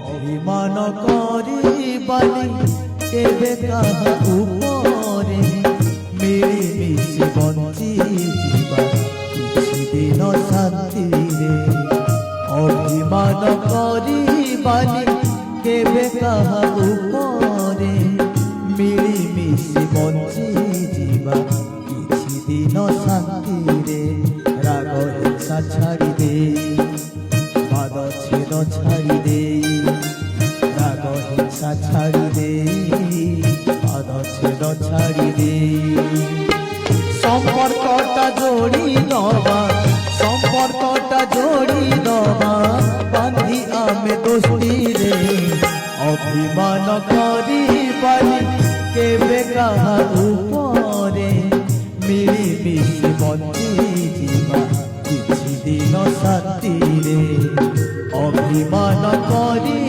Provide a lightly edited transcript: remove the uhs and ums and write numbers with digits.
অভিমান করিবানি কেবে কাহা উপরে মিলিমিশি বঞ্চি ଯିବା କିଛି ଦିନ ଶାନ୍ତିରେ ଅଭିମାନ କରିବାନି କେବେ କାହା ଉପରେ ମିଳିମିଶି ବଞ୍ଚି ଯିବା କିଛି ଦିନ ଶାନ୍ତିରେ ରାଗ ହିଂସା ଛାଡ଼ି ଦେଇ ବାଦ ଛେଦ ଛାଡ଼ି ଦେଇ রাগ হিংসা ছাড়ি দে বাদ ছেদ ছাড়ি দে সম্পর্কটা জড়ি নবা সম্পর্কটা জড়ি নবা বাঁধি আমি দোস্তি রে অভিমান করিবানি কেবে কাহা উপরে মিলিমিশি বঞ্চি ଯିବା କିଛି ଦିନ ଶାନ୍ତିରେ অভিমান করি